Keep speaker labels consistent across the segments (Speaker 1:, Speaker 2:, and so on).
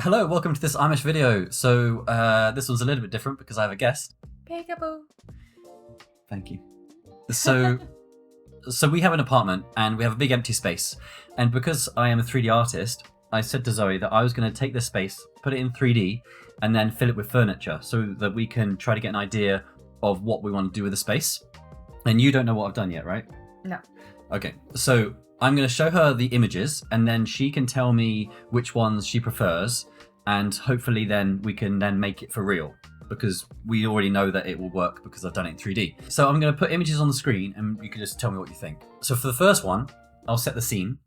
Speaker 1: Hello, welcome to this Amish video. So this one's a little bit different because I have a guest.
Speaker 2: Peekaboo.
Speaker 1: Thank you. So we have an apartment and we have a big empty space. And because I am a 3D artist, I said to Zoe that I was going to take this space, put it in 3D, and then fill it with furniture so that we can try to get an idea of what we want to do with the space. And you don't know what I've done yet, right?
Speaker 2: No.
Speaker 1: Okay, so I'm going to show her the images and then she can tell me which ones she prefers, and hopefully then we can then make it for real because we already know that it will work because I've done it in 3D. So I'm going to put images on the screen and you can just tell me what you think. So for the first one, I'll set the scene.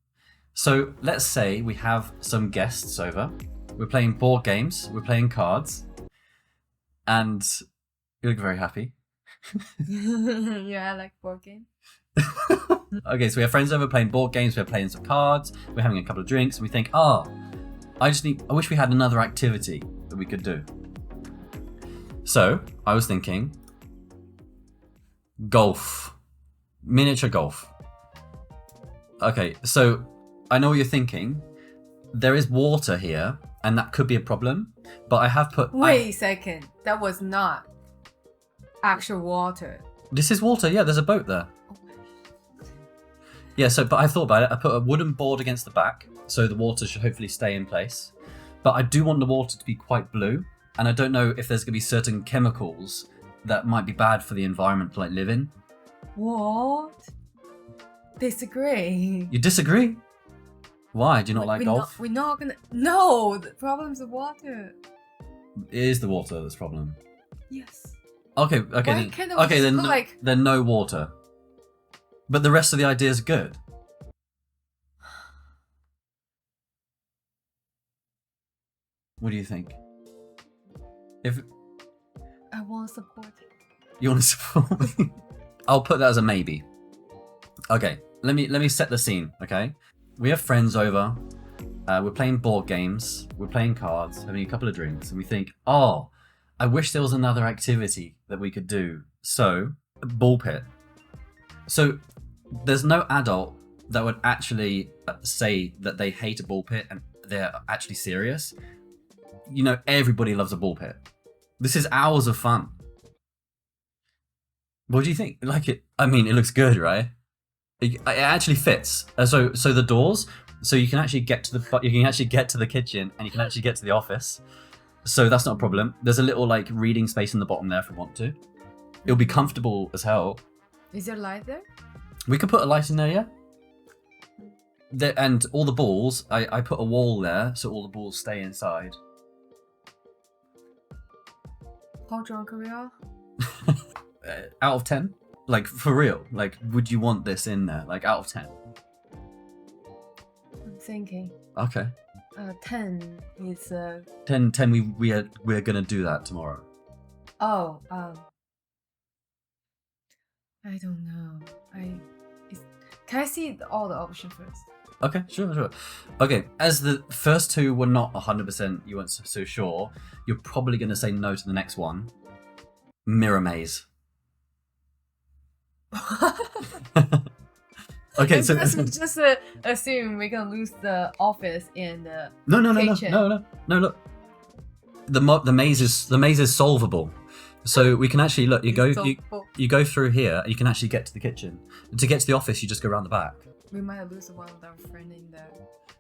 Speaker 1: So let's say we have some guests over. We're playing board games, we're playing cards, and you look very happy.
Speaker 2: Yeah, I like board game.
Speaker 1: Okay, so we have friends over playing board games, we're playing some cards, we're having a couple of drinks, and we think, I wish we had another activity that we could do. So I was thinking golf, miniature golf. Okay, so I know what you're thinking. There is water here, and that could be a problem, but I have put...
Speaker 2: Wait a second. That was not actual water.
Speaker 1: This is water, yeah, there's a boat there. Yeah, but I thought about it. I put a wooden board against the back, so the water should hopefully stay in place. But I do want the water to be quite blue, and I don't know if there's going to be certain chemicals that might be bad for the environment to live in.
Speaker 2: What? Disagree.
Speaker 1: You disagree? Why? Do you not like golf?
Speaker 2: We're not gonna... No! The problem's the water.
Speaker 1: It is the water that's the problem.
Speaker 2: Yes.
Speaker 1: Okay, then no water. But the rest of the idea is good. What do you think?
Speaker 2: I want to support it.
Speaker 1: You want to support me? I'll put that as a maybe. Okay, let me set the scene, okay? We have friends over, we're playing board games, we're playing cards, having a couple of drinks, and we think, I wish there was another activity that we could do. So, Bullpit. So, there's no adult that would actually say that they hate a Bullpit and they're actually serious. You know, everybody loves a Bullpit. This is hours of fun. What do you think? Like it? I mean, it looks good, right? It actually fits. So the doors, so you can actually get to the kitchen and you can actually get to the office. So that's not a problem. There's a little reading space in the bottom there if we want to. It'll be comfortable as hell.
Speaker 2: Is there light there?
Speaker 1: We could put a light in there, yeah. And all the balls, I put a wall there so all the balls stay inside.
Speaker 2: How drunk are we all?
Speaker 1: Out of 10? For real? Would you want this in there? Out of 10?
Speaker 2: I'm thinking.
Speaker 1: Okay.
Speaker 2: 10 is
Speaker 1: 10 we're gonna do that tomorrow.
Speaker 2: Oh, I don't know. Can I see all the options first?
Speaker 1: Okay, sure. Okay, as the first two were not 100%, you weren't so sure, you're probably going to say no to the next one. Mirror maze. Okay, so...
Speaker 2: just assume we're going to lose the office and the kitchen.
Speaker 1: No, look. The maze is solvable. So we can actually, look, you go through here, and you can actually get to the kitchen. And to get to the office, you just go around the back.
Speaker 2: We might lose one of our friend in there.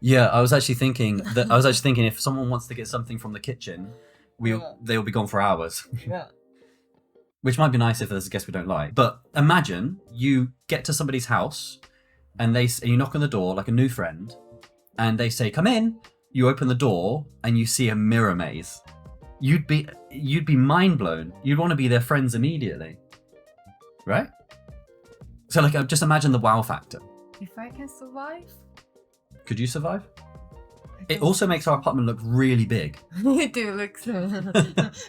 Speaker 1: Yeah, I was actually thinking if someone wants to get something from the kitchen, they'll be gone for hours.
Speaker 2: Yeah.
Speaker 1: Which might be nice if there's a guest we don't like. But imagine you get to somebody's house and you knock on the door like a new friend, and they say, "Come in." You open the door and you see a mirror maze. You'd be mind blown. You'd want to be their friends immediately, right? So just imagine the wow factor.
Speaker 2: If I can survive.
Speaker 1: Could you survive? It also makes our apartment look really big.
Speaker 2: It do look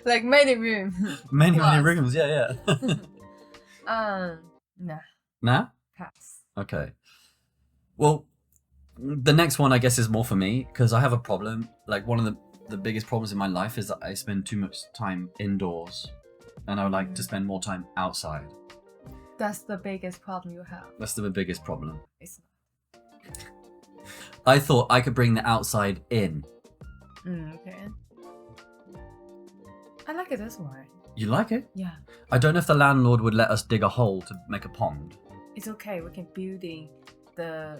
Speaker 2: like many rooms.
Speaker 1: Many rooms, yeah.
Speaker 2: Nah.
Speaker 1: Nah?
Speaker 2: Pass.
Speaker 1: Okay. Well, the next one I guess is more for me because I have a problem. One of the biggest problems in my life is that I spend too much time indoors, and I would like to spend more time outside.
Speaker 2: That's the biggest problem you have.
Speaker 1: That's the biggest problem.
Speaker 2: It's
Speaker 1: I thought I could bring the outside in.
Speaker 2: Okay. I like it this way.
Speaker 1: You like it?
Speaker 2: Yeah.
Speaker 1: I don't know if the landlord would let us dig a hole to make a pond.
Speaker 2: It's okay. We can building the,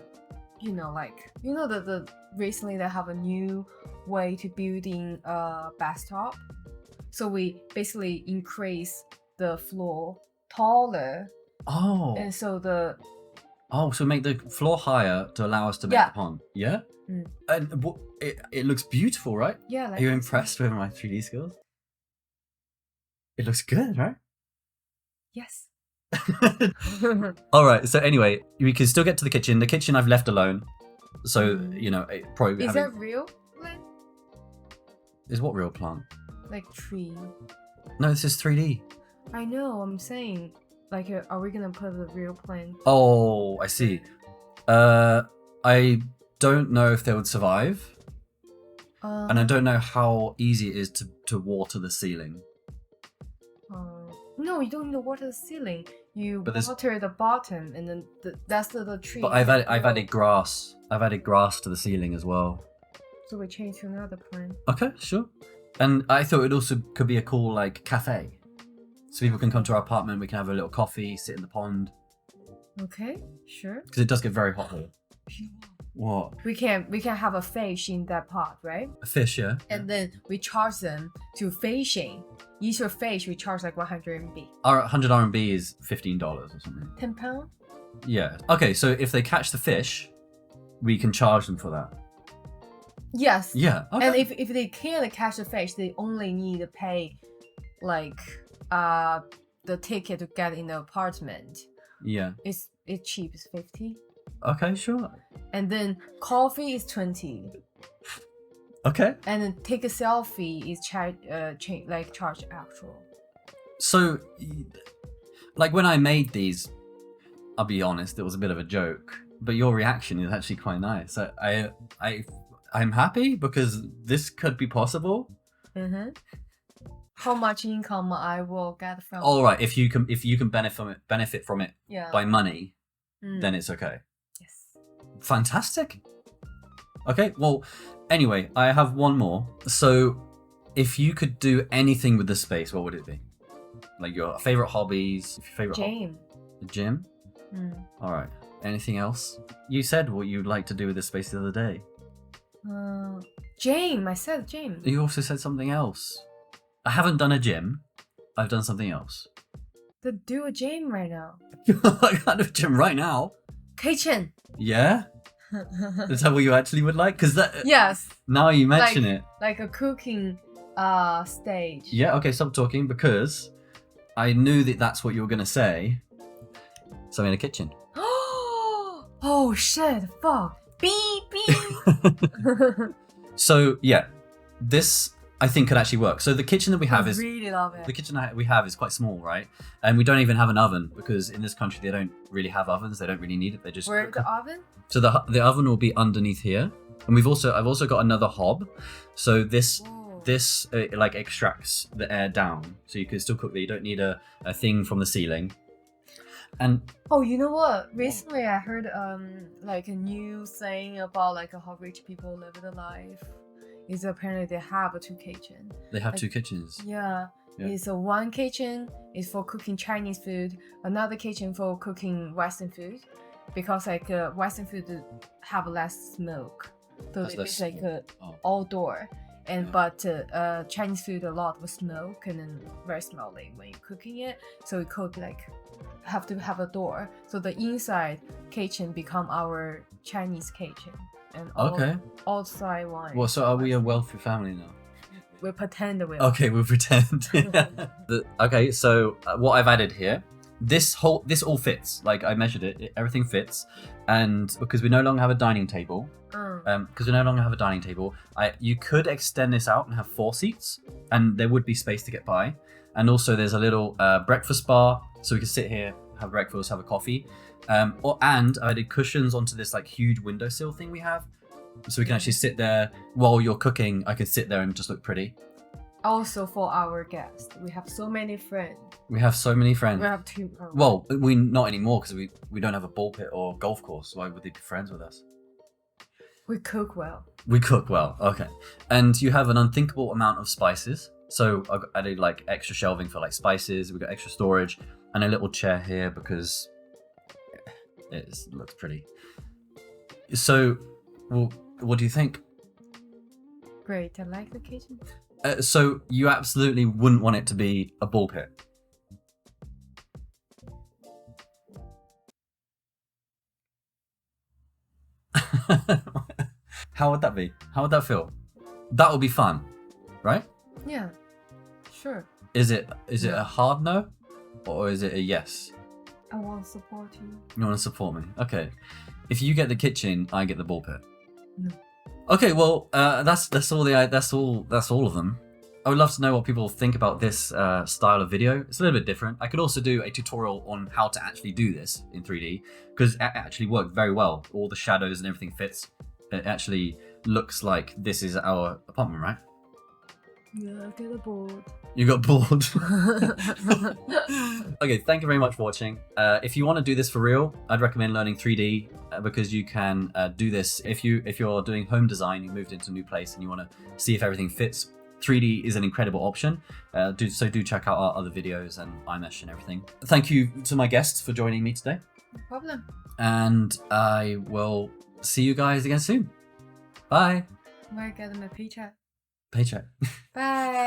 Speaker 2: the recently they have a new way to building a bathtub. So we basically increase the floor taller,
Speaker 1: Oh.
Speaker 2: and so
Speaker 1: So make the floor higher to allow us to make
Speaker 2: Yeah.
Speaker 1: the pond. Yeah?
Speaker 2: Mm.
Speaker 1: And it looks beautiful, right?
Speaker 2: yeah. Like
Speaker 1: Are you
Speaker 2: this.
Speaker 1: impressed with my 3D skills? It looks good, right?
Speaker 2: Yes.
Speaker 1: All right. So anyway, we can still get to the kitchen. The kitchen I've left alone. So, it probably...
Speaker 2: Is that real?
Speaker 1: Is what real plant?
Speaker 2: Like tree.
Speaker 1: No, this is 3D.
Speaker 2: I know. I'm saying, like, are we gonna put the real plant?
Speaker 1: Oh, I see. I don't know if they would survive. And I don't know how easy it is to water the ceiling.
Speaker 2: No, you don't need to water the ceiling. You
Speaker 1: But there's-
Speaker 2: water the bottom, and then that's the tree.
Speaker 1: But I've added grass. I've added grass to the ceiling as well.
Speaker 2: So we change to another plant.
Speaker 1: Okay, sure. And I thought it also could be a cool like cafe. So people can come to our apartment, we can have a little coffee, sit in the pond.
Speaker 2: Okay, sure.
Speaker 1: Because it does get very hot here. What?
Speaker 2: We can have a fish in that pot, right?
Speaker 1: A fish, yeah?
Speaker 2: And then we charge them to fishing. Each of fish we charge like 100 RMB.
Speaker 1: Our 100 RMB is $15 or something.
Speaker 2: £10?
Speaker 1: Yeah. Okay, so if they catch the fish, we can charge them for that.
Speaker 2: Yes.
Speaker 1: Yeah. Okay.
Speaker 2: And if they can't catch the fish, they only need to pay like the ticket to get in the apartment.
Speaker 1: Yeah.
Speaker 2: It's cheap, it's 50.
Speaker 1: Okay, sure.
Speaker 2: And then coffee is 20.
Speaker 1: Okay.
Speaker 2: And then take a selfie is charge actual.
Speaker 1: So, like when I made these, I'll be honest, it was a bit of a joke. But your reaction is actually quite nice. I'm happy because this could be possible.
Speaker 2: Mm-hmm. How much income I will get from?
Speaker 1: All right, if you can benefit from it
Speaker 2: Yeah.
Speaker 1: by money, then it's okay.
Speaker 2: Yes.
Speaker 1: Fantastic. Okay, well, anyway, I have one more. So, if you could do anything with the space, what would it be? Like your favorite hobbies, your favorite
Speaker 2: Gym.
Speaker 1: The gym?
Speaker 2: Mm.
Speaker 1: All right. Anything else? You said what you'd like to do with the space the other day.
Speaker 2: Gym. I said gym.
Speaker 1: You also said something else. I haven't done a gym. I've done something else.
Speaker 2: To do a gym right now.
Speaker 1: I can't do a gym right now.
Speaker 2: Kitchen.
Speaker 1: Yeah? Is that what you actually would like? Because that.
Speaker 2: Yes.
Speaker 1: Now you mention it.
Speaker 2: Like a cooking stage.
Speaker 1: Yeah, okay, stop talking because I knew that that's what you were going to say. So I'm in a kitchen.
Speaker 2: Oh shit, fuck. Beep, beep.
Speaker 1: So, yeah, this I think could actually work. So the kitchen that we have
Speaker 2: I
Speaker 1: is...
Speaker 2: really love it.
Speaker 1: The kitchen we have is quite small, right? And we don't even have an oven because in this country they don't really have ovens. They don't really need it. They just...
Speaker 2: Where's the oven?
Speaker 1: So the oven will be underneath here. And I've also got another hob. So this like extracts the air down. So you can still cook there. You don't need a thing from the ceiling. And
Speaker 2: oh, you know what? Recently I heard like a new thing about like how rich people live their life. Is apparently they have two kitchens.
Speaker 1: they have two kitchens.
Speaker 2: Yeah.
Speaker 1: Yeah.
Speaker 2: It's one kitchen is for cooking Chinese food, another kitchen for cooking Western food, because like Western food have less smoke, so
Speaker 1: Has less
Speaker 2: it's like
Speaker 1: smoke.
Speaker 2: outdoor. And
Speaker 1: Yeah.
Speaker 2: but Chinese food a lot with smoke and then very smelly when you're cooking it. So we could like have to have a door, so the inside kitchen become our Chinese kitchen, and
Speaker 1: Okay.
Speaker 2: outside one.
Speaker 1: Well, so are we a wealthy family now?
Speaker 2: We pretend we are.
Speaker 1: Okay, we'll pretend. Okay, so what I've added here, this all fits. Like I measured it, everything fits, and because we no longer have a dining table, you could extend this out and have 4 seats, and there would be space to get by. And also, there's a little breakfast bar, so we can sit here, have breakfast, have a coffee. And I added cushions onto this like huge windowsill thing we have, so we can actually sit there while you're cooking. I can sit there and just look pretty.
Speaker 2: Also for our guests, we have so many friends.
Speaker 1: We have so many friends.
Speaker 2: We have 2.
Speaker 1: Well, we not anymore because we don't have a ball pit or golf course. Why would they be friends with us?
Speaker 2: We cook well.
Speaker 1: We cook well, okay. And you have an unthinkable amount of spices. So I added like extra shelving for like spices. We got extra storage and a little chair here because it looks pretty. So, well, what do you think?
Speaker 2: Great, I like the kitchen.
Speaker 1: So you absolutely wouldn't want it to be a ball pit. How would that be? How would that feel? That would be fun, right?
Speaker 2: Yeah, sure.
Speaker 1: Is it
Speaker 2: No.
Speaker 1: a hard no, or is it a yes?
Speaker 2: I want to support you.
Speaker 1: You want to support me? Okay. If you get the kitchen, I get the ball pit.
Speaker 2: No.
Speaker 1: Okay, well, that's all of them. I would love to know what people think about this style of video. It's a little bit different. I could also do a tutorial on how to actually do this in 3D because it actually worked very well. All the shadows and everything fits. It actually looks like this is our apartment, right?
Speaker 2: Yeah, I get bored.
Speaker 1: You got bored. Okay, thank you very much for watching. If you want to do this for real, I'd recommend learning 3D because you can do this if you're doing home design, you moved into a new place and you want to see if everything fits. 3D is an incredible option. Do check out our other videos and iMesh and everything. Thank you to my guests for joining me today.
Speaker 2: No problem.
Speaker 1: And I will see you guys again soon. Bye.
Speaker 2: Where I get my paycheck?
Speaker 1: Paycheck.
Speaker 2: Bye.